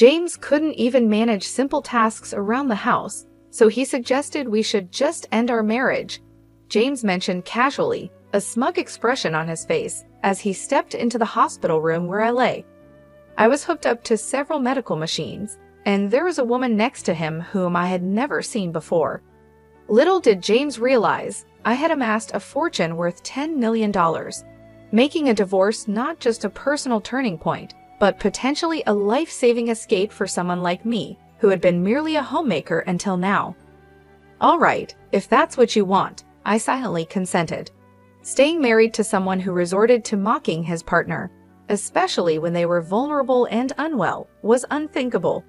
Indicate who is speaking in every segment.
Speaker 1: James couldn't even manage simple tasks around the house, so he suggested we should just end our marriage. James mentioned casually, a smug expression on his face, as he stepped into the hospital room where I lay. I was hooked up to several medical machines, and there was a woman next to him whom I had never seen before. Little did James realize, I had amassed a fortune worth $10 million, making a divorce not just a personal turning point, but potentially a life-saving escape for someone like me, who had been merely a homemaker until now. All right, if that's what you want, I silently consented. Staying married to someone who resorted to mocking his partner, especially when they were vulnerable and unwell, was unthinkable.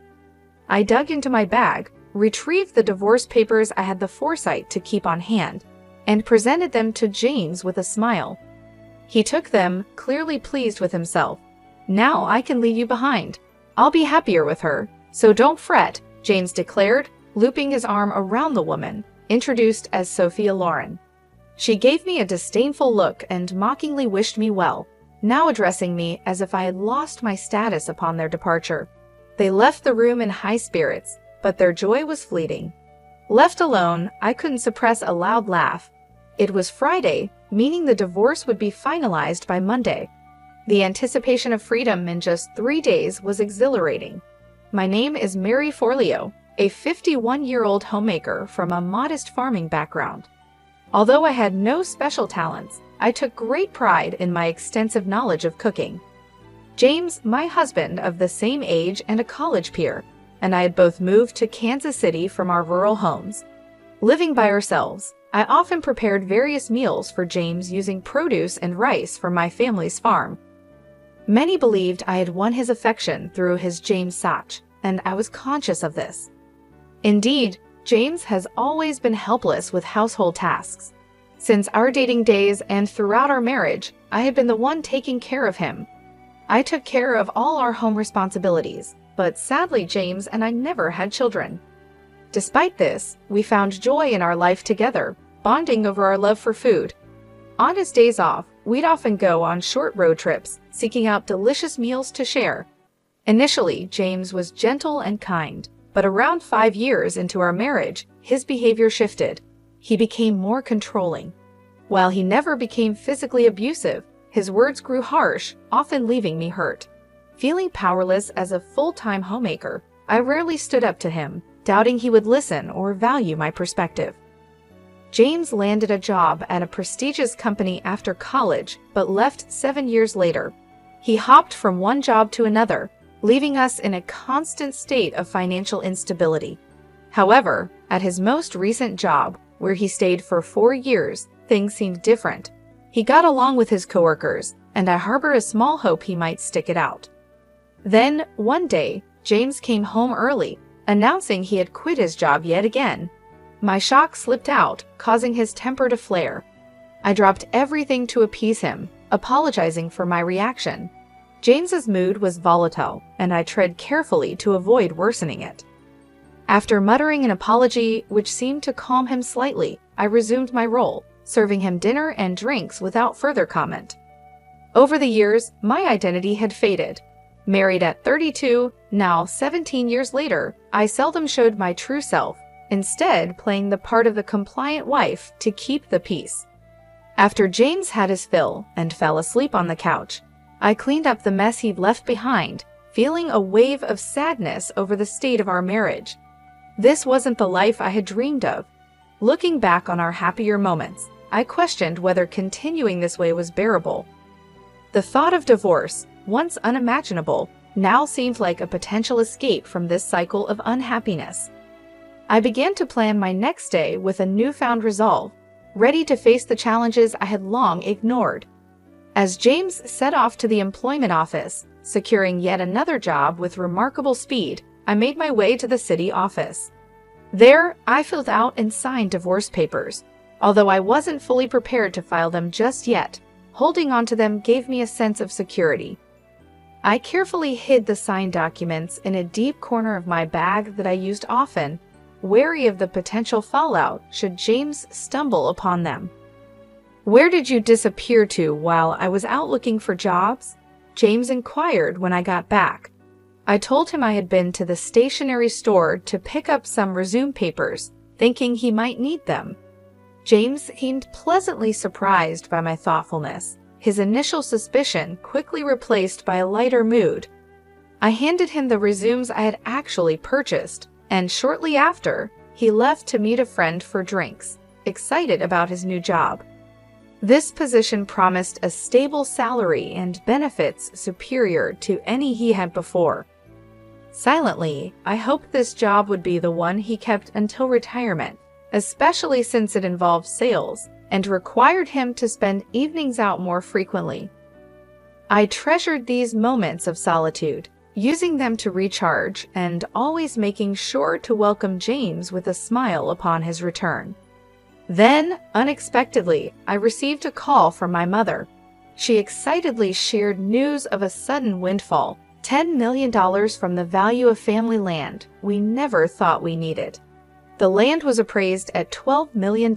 Speaker 1: I dug into my bag, retrieved the divorce papers I had the foresight to keep on hand, and presented them to James with a smile. He took them, clearly pleased with himself. Now I can leave you behind. I'll be happier with her, so don't fret, James declared, looping his arm around the woman, introduced as Sophia Loren. She gave me a disdainful look and mockingly wished me well, now addressing me as if I had lost my status upon their departure. They left the room in high spirits, but their joy was fleeting. Left alone, I couldn't suppress a loud laugh. It was Friday, meaning the divorce would be finalized by Monday. The anticipation of freedom in just 3 days was exhilarating. My name is Mary Forleo, a 51-year-old homemaker from a modest farming background. Although I had no special talents, I took great pride in my extensive knowledge of cooking. James, my husband, of the same age and a college peer, and I had both moved to Kansas City from our rural homes. Living by ourselves, I often prepared various meals for James using produce and rice from my family's farm. Many believed I had won his affection through his James Sach, and I was conscious of this. Indeed, James has always been helpless with household tasks. Since our dating days and throughout our marriage, I had been the one taking care of him. I took care of all our home responsibilities, but sadly James and I never had children. Despite this, we found joy in our life together, bonding over our love for food. On his days off, we'd often go on short road trips, seeking out delicious meals to share. Initially, James was gentle and kind, but around 5 years into our marriage, his behavior shifted. He became more controlling. While he never became physically abusive, his words grew harsh, often leaving me hurt. Feeling powerless as a full-time homemaker, I rarely stood up to him, doubting he would listen or value my perspective. James landed a job at a prestigious company after college, but left 7 years later. He hopped from one job to another, leaving us in a constant state of financial instability. However, at his most recent job, where he stayed for 4 years, things seemed different. He got along with his coworkers, and I harbor a small hope he might stick it out. Then, one day, James came home early, announcing he had quit his job yet again. My shock slipped out, causing his temper to flare. I dropped everything to appease him, apologizing for my reaction. James's mood was volatile, and I tread carefully to avoid worsening it. After muttering an apology, which seemed to calm him slightly, I resumed my role, serving him dinner and drinks without further comment. Over the years, my identity had faded. Married at 32, now 17 years later, I seldom showed my true self, instead playing the part of the compliant wife to keep the peace. After James had his fill and fell asleep on the couch, I cleaned up the mess he'd left behind, feeling a wave of sadness over the state of our marriage. This wasn't the life I had dreamed of. Looking back on our happier moments, I questioned whether continuing this way was bearable. The thought of divorce, once unimaginable, now seemed like a potential escape from this cycle of unhappiness. I began to plan my next day with a newfound resolve, ready to face the challenges I had long ignored. As James set off to the employment office, securing yet another job with remarkable speed, I made my way to the city office. There, I filled out and signed divorce papers. Although I wasn't fully prepared to file them just yet, holding onto them gave me a sense of security. I carefully hid the signed documents in a deep corner of my bag that I used often, wary of the potential fallout should James stumble upon them. "Where did you disappear to while I was out looking for jobs?" James inquired when I got back. I told him I had been to the stationery store to pick up some resume papers, thinking he might need them. James seemed pleasantly surprised by my thoughtfulness, his initial suspicion quickly replaced by a lighter mood. I handed him the resumes I had actually purchased, and shortly after, he left to meet a friend for drinks, excited about his new job. This position promised a stable salary and benefits superior to any he had before. Silently, I hoped this job would be the one he kept until retirement, especially since it involved sales and required him to spend evenings out more frequently. I treasured these moments of solitude, using them to recharge and always making sure to welcome James with a smile upon his return. Then, unexpectedly, I received a call from my mother. She excitedly shared news of a sudden windfall, $10 million from the value of family land we never thought we needed. The land was appraised at $12 million,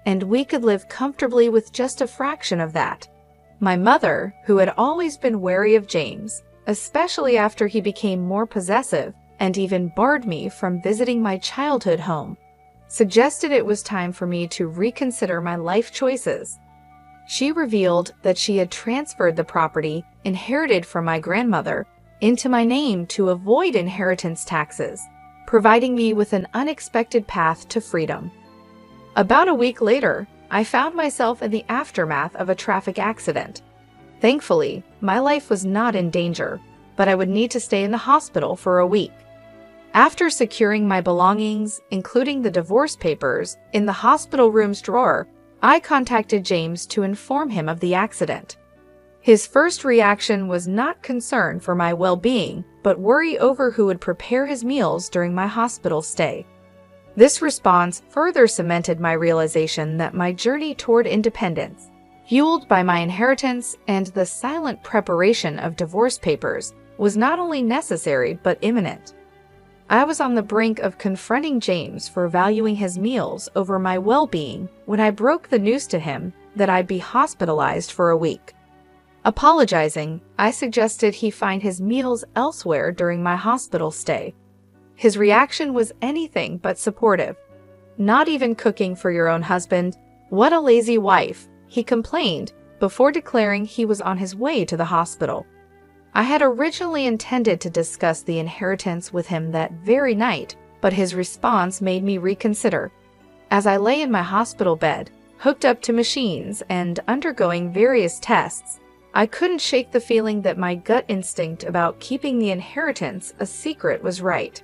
Speaker 1: and we could live comfortably with just a fraction of that. My mother, who had always been wary of James, especially after he became more possessive and even barred me from visiting my childhood home, suggested it was time for me to reconsider my life choices. She revealed that she had transferred the property, inherited from my grandmother, into my name to avoid inheritance taxes, providing me with an unexpected path to freedom. About a week later, I found myself in the aftermath of a traffic accident. Thankfully, my life was not in danger, but I would need to stay in the hospital for a week. After securing my belongings, including the divorce papers, in the hospital room's drawer, I contacted James to inform him of the accident. His first reaction was not concern for my well-being, but worry over who would prepare his meals during my hospital stay. This response further cemented my realization that my journey toward independence, fueled by my inheritance and the silent preparation of divorce papers, was not only necessary but imminent. I was on the brink of confronting James for valuing his meals over my well-being when I broke the news to him that I'd be hospitalized for a week. Apologizing, I suggested he find his meals elsewhere during my hospital stay. His reaction was anything but supportive. "Not even cooking for your own husband? What a lazy wife," he complained, before declaring he was on his way to the hospital. I had originally intended to discuss the inheritance with him that very night, but his response made me reconsider. As I lay in my hospital bed, hooked up to machines and undergoing various tests, I couldn't shake the feeling that my gut instinct about keeping the inheritance a secret was right.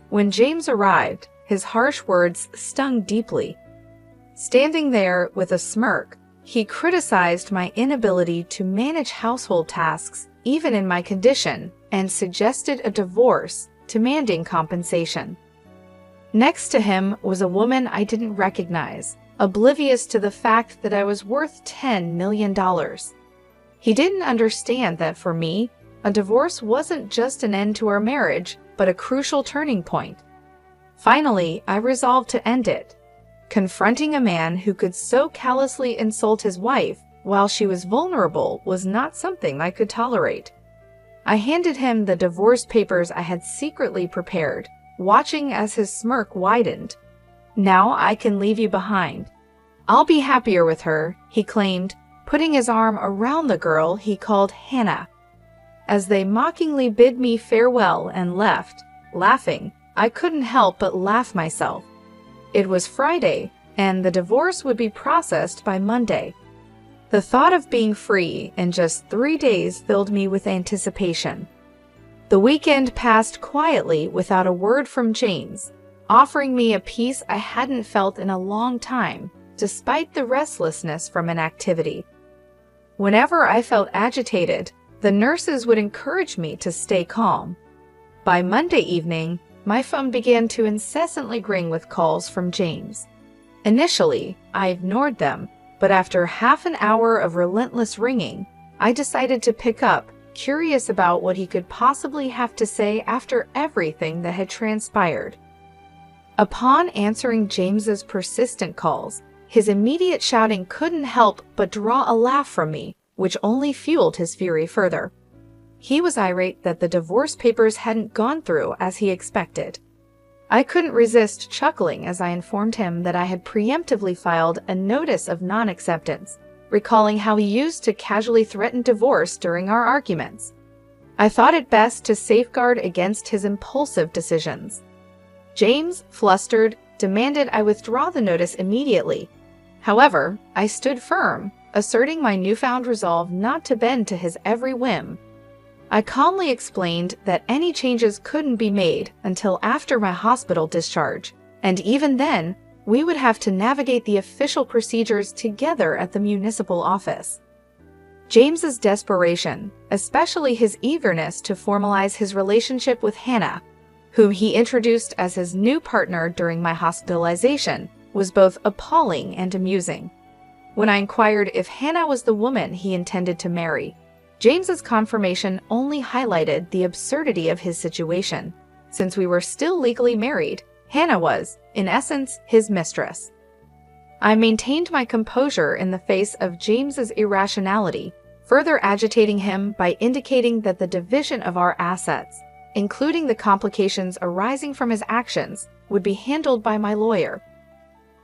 Speaker 1: When James arrived, his harsh words stung deeply. Standing there with a smirk, he criticized my inability to manage household tasks even in my condition, and suggested a divorce, demanding compensation. Next to him was a woman I didn't recognize, oblivious to the fact that I was worth $10 million. He didn't understand that for me, a divorce wasn't just an end to our marriage, but a crucial turning point. Finally, I resolved to end it. Confronting a man who could so callously insult his wife while she was vulnerable was not something I could tolerate. I handed him the divorce papers I had secretly prepared, watching as his smirk widened. "Now I can leave you behind. I'll be happier with her," he claimed, putting his arm around the girl he called Hannah. As they mockingly bid me farewell and left, laughing, I couldn't help but laugh myself. It was Friday, and the divorce would be processed by Monday. The thought of being free in just 3 days filled me with anticipation. The weekend passed quietly without a word from James, offering me a peace I hadn't felt in a long time, despite the restlessness from inactivity. Whenever I felt agitated, the nurses would encourage me to stay calm. By Monday evening, my phone began to incessantly ring with calls from James. Initially, I ignored them, but after half an hour of relentless ringing, I decided to pick up, curious about what he could possibly have to say after everything that had transpired. Upon answering James's persistent calls, his immediate shouting couldn't help but draw a laugh from me, which only fueled his fury further. He was irate that the divorce papers hadn't gone through as he expected. I couldn't resist chuckling as I informed him that I had preemptively filed a notice of non-acceptance, recalling how he used to casually threaten divorce during our arguments. I thought it best to safeguard against his impulsive decisions. James, flustered, demanded I withdraw the notice immediately. However, I stood firm, asserting my newfound resolve not to bend to his every whim. I calmly explained that any changes couldn't be made until after my hospital discharge, and even then, we would have to navigate the official procedures together at the municipal office. James's desperation, especially his eagerness to formalize his relationship with Hannah, whom he introduced as his new partner during my hospitalization, was both appalling and amusing. When I inquired if Hannah was the woman he intended to marry, James's confirmation only highlighted the absurdity of his situation. Since we were still legally married, Hannah was, in essence, his mistress. I maintained my composure in the face of James's irrationality, further agitating him by indicating that the division of our assets, including the complications arising from his actions, would be handled by my lawyer.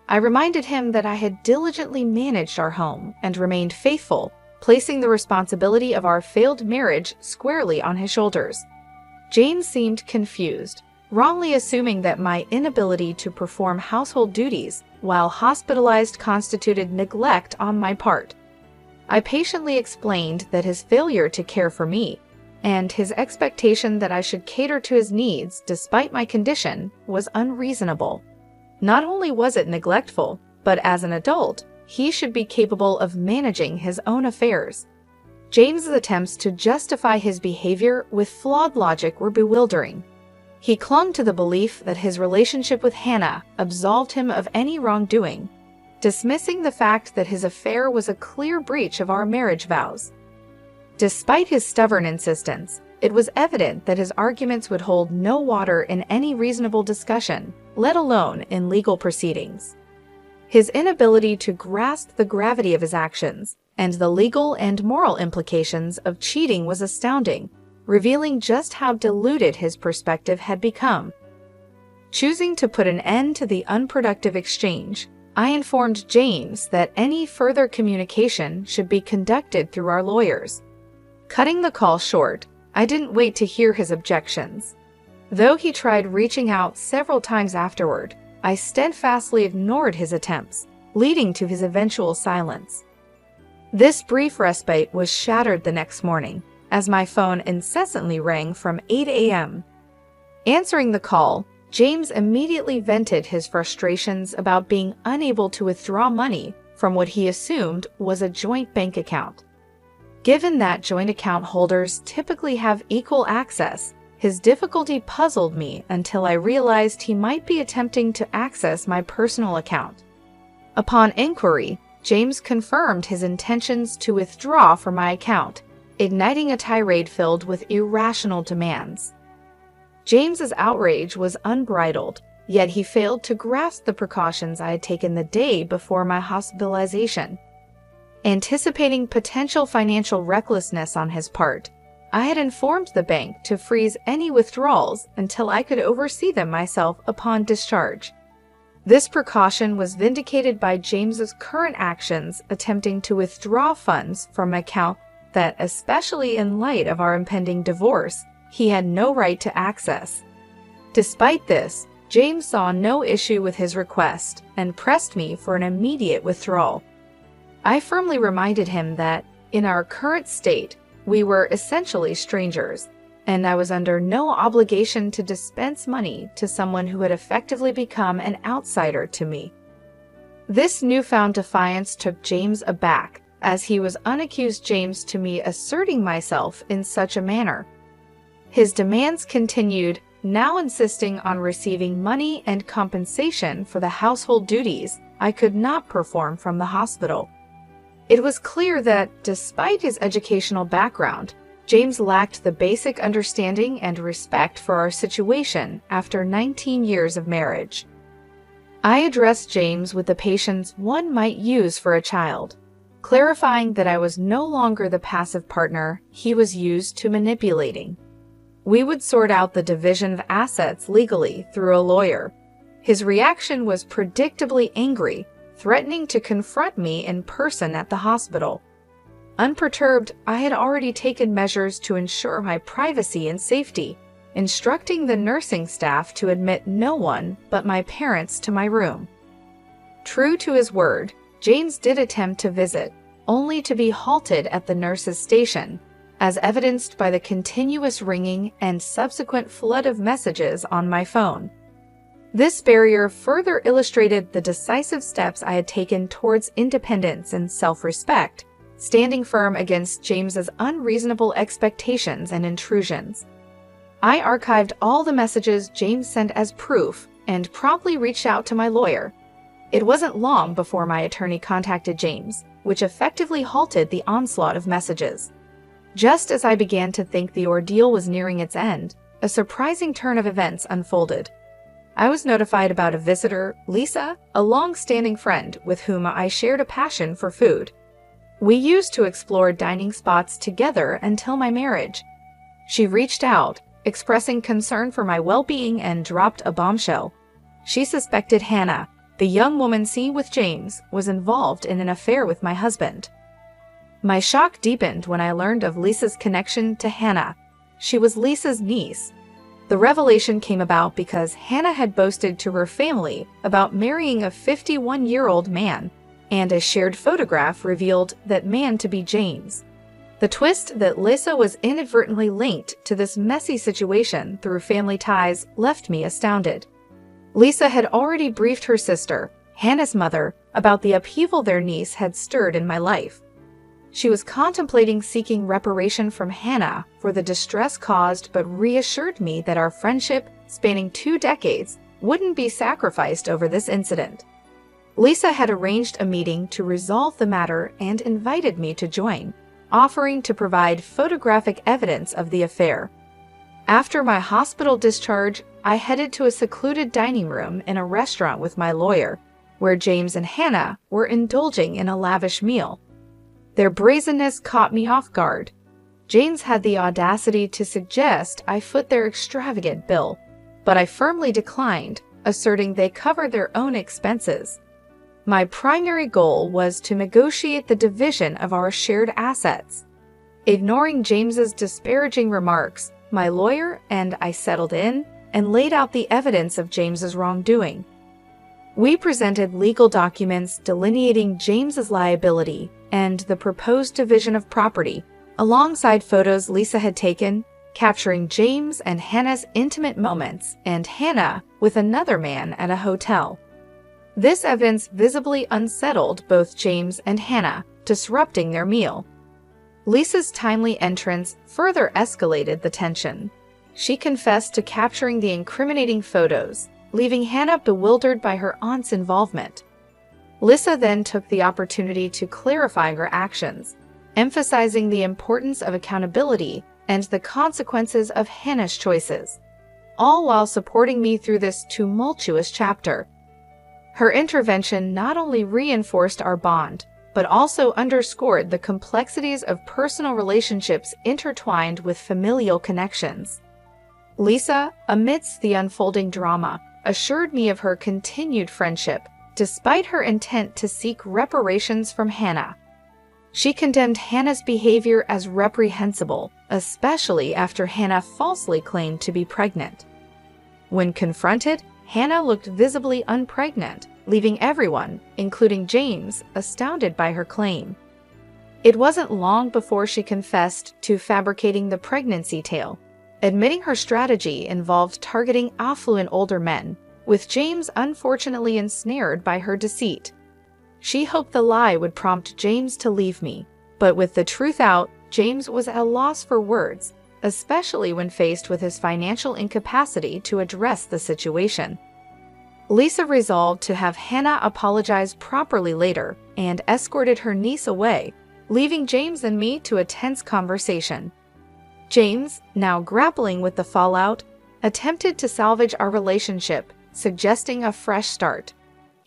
Speaker 1: I reminded him that I had diligently managed our home and remained faithful, placing the responsibility of our failed marriage squarely on his shoulders. James seemed confused, wrongly assuming that my inability to perform household duties while hospitalized constituted neglect on my part. I patiently explained that his failure to care for me, and his expectation that I should cater to his needs despite my condition, was unreasonable. Not only was it neglectful, but as an adult, he should be capable of managing his own affairs. James's attempts to justify his behavior with flawed logic were bewildering. He clung to the belief that his relationship with Hannah absolved him of any wrongdoing, dismissing the fact that his affair was a clear breach of our marriage vows. Despite his stubborn insistence, it was evident that his arguments would hold no water in any reasonable discussion, let alone in legal proceedings. His inability to grasp the gravity of his actions and the legal and moral implications of cheating was astounding, revealing just how diluted his perspective had become. Choosing to put an end to the unproductive exchange, I informed James that any further communication should be conducted through our lawyers. Cutting the call short, I didn't wait to hear his objections. Though he tried reaching out several times afterward, I steadfastly ignored his attempts, leading to his eventual silence. This brief respite was shattered the next morning, as my phone incessantly rang from 8 a.m. Answering the call, James immediately vented his frustrations about being unable to withdraw money from what he assumed was a joint bank account. Given that joint account holders typically have equal access, his difficulty puzzled me until I realized he might be attempting to access my personal account. Upon inquiry, James confirmed his intentions to withdraw from my account, igniting a tirade filled with irrational demands. James's outrage was unbridled, yet he failed to grasp the precautions I had taken the day before my hospitalization. Anticipating potential financial recklessness on his part, I had informed the bank to freeze any withdrawals until I could oversee them myself upon discharge. This precaution was vindicated by James's current actions attempting to withdraw funds from an account that, especially in light of our impending divorce, he had no right to access. Despite this, James saw no issue with his request and pressed me for an immediate withdrawal. I firmly reminded him that, in our current state, we were essentially strangers, and I was under no obligation to dispense money to someone who had effectively become an outsider to me. This newfound defiance took James aback, as he was unaccused James to me asserting myself in such a manner. His demands continued, now insisting on receiving money and compensation for the household duties I could not perform from the hospital. It was clear that, despite his educational background, James lacked the basic understanding and respect for our situation after 19 years of marriage. I addressed James with the patience one might use for a child. clarifying that I was no longer the passive partner he was used to manipulating. We would sort out the division of assets legally through a lawyer. His reaction was predictably angry, threatening to confront me in person at the hospital. Unperturbed, I had already taken measures to ensure my privacy and safety, instructing the nursing staff to admit no one but my parents to my room. True to his word, James did attempt to visit, only to be halted at the nurse's station, as evidenced by the continuous ringing and subsequent flood of messages on my phone. This barrier further illustrated the decisive steps I had taken towards independence and self-respect, standing firm against James's unreasonable expectations and intrusions. I archived all the messages James sent as proof and promptly reached out to my lawyer. It wasn't long before my attorney contacted James, which effectively halted the onslaught of messages. Just as I began to think the ordeal was nearing its end, a surprising turn of events unfolded. I was notified about a visitor, Lisa, a long-standing friend with whom I shared a passion for food. We used to explore dining spots together until my marriage. She reached out, expressing concern for my well-being, and dropped a bombshell. She suspected Hannah, the young woman seen with James, was involved in an affair with my husband. My shock deepened when I learned of Lisa's connection to Hannah. She was Lisa's niece. The revelation came about because Hannah had boasted to her family about marrying a 51-year-old man, and a shared photograph revealed that man to be James. The twist that Lisa was inadvertently linked to this messy situation through family ties left me astounded. Lisa had already briefed her sister, Hannah's mother, about the upheaval their niece had stirred in my life. She was contemplating seeking reparation from Hannah for the distress caused, but reassured me that our friendship, spanning 2 decades, wouldn't be sacrificed over this incident. Lisa had arranged a meeting to resolve the matter and invited me to join, offering to provide photographic evidence of the affair. After my hospital discharge, I headed to a secluded dining room in a restaurant with my lawyer, where James and Hannah were indulging in a lavish meal. Their brazenness caught me off guard. James had the audacity to suggest I foot their extravagant bill, but I firmly declined, asserting they covered their own expenses. My primary goal was to negotiate the division of our shared assets. Ignoring James's disparaging remarks, my lawyer and I settled in and laid out the evidence of James's wrongdoing. We presented legal documents delineating James's liability and the proposed division of property, alongside photos Lisa had taken, capturing James and Hannah's intimate moments and Hannah with another man at a hotel. This evidence visibly unsettled both James and Hannah, disrupting their meal. Lisa's timely entrance further escalated the tension. She confessed to capturing the incriminating photos, leaving Hannah bewildered by her aunt's involvement. Lisa then took the opportunity to clarify her actions, emphasizing the importance of accountability and the consequences of Hannah's choices, all while supporting me through this tumultuous chapter. Her intervention not only reinforced our bond, but also underscored the complexities of personal relationships intertwined with familial connections. Lisa, amidst the unfolding drama, assured me of her continued friendship, despite her intent to seek reparations from Hannah. She condemned Hannah's behavior as reprehensible, especially after Hannah falsely claimed to be pregnant. When confronted, Hannah looked visibly unpregnant, leaving everyone, including James, astounded by her claim. It wasn't long before she confessed to fabricating the pregnancy tale, admitting her strategy involved targeting affluent older men, with James unfortunately ensnared by her deceit. She hoped the lie would prompt James to leave me, but with the truth out, James was at a loss for words, especially when faced with his financial incapacity to address the situation. Lisa resolved to have Hannah apologize properly later and escorted her niece away, leaving James and me to a tense conversation. James, now grappling with the fallout, attempted to salvage our relationship, suggesting a fresh start.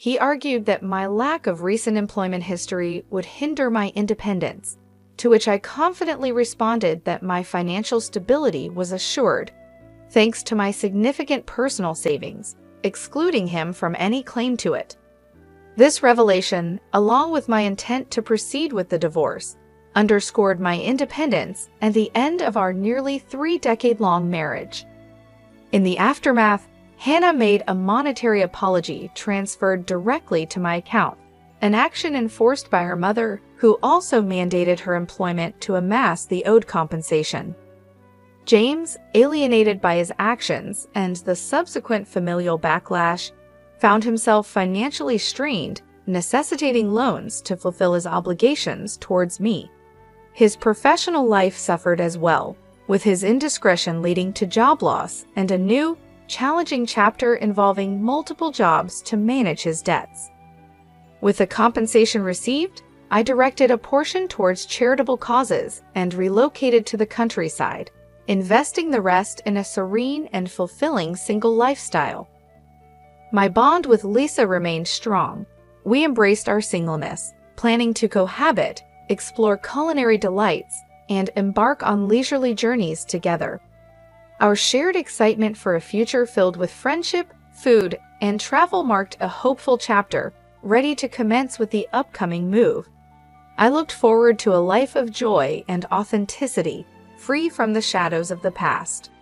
Speaker 1: He argued that my lack of recent employment history would hinder my independence, to which I confidently responded that my financial stability was assured, thanks to my significant personal savings, excluding him from any claim to it. This revelation, along with my intent to proceed with the divorce, underscored my independence and the end of our nearly 3-decade-long marriage. In the aftermath, Hannah made a monetary apology transferred directly to my account, an action enforced by her mother, who also mandated her employment to amass the owed compensation. James, alienated by his actions and the subsequent familial backlash, found himself financially strained, necessitating loans to fulfill his obligations towards me. His professional life suffered as well, with his indiscretion leading to job loss and a new, challenging chapter involving multiple jobs to manage his debts. With the compensation received, I directed a portion towards charitable causes and relocated to the countryside, investing the rest in a serene and fulfilling single lifestyle. My bond with Lisa remained strong. We embraced our singleness, planning to cohabit, explore culinary delights, and embark on leisurely journeys together. Our shared excitement for a future filled with friendship, food, and travel marked a hopeful chapter, ready to commence with the upcoming move. I looked forward to a life of joy and authenticity, free from the shadows of the past.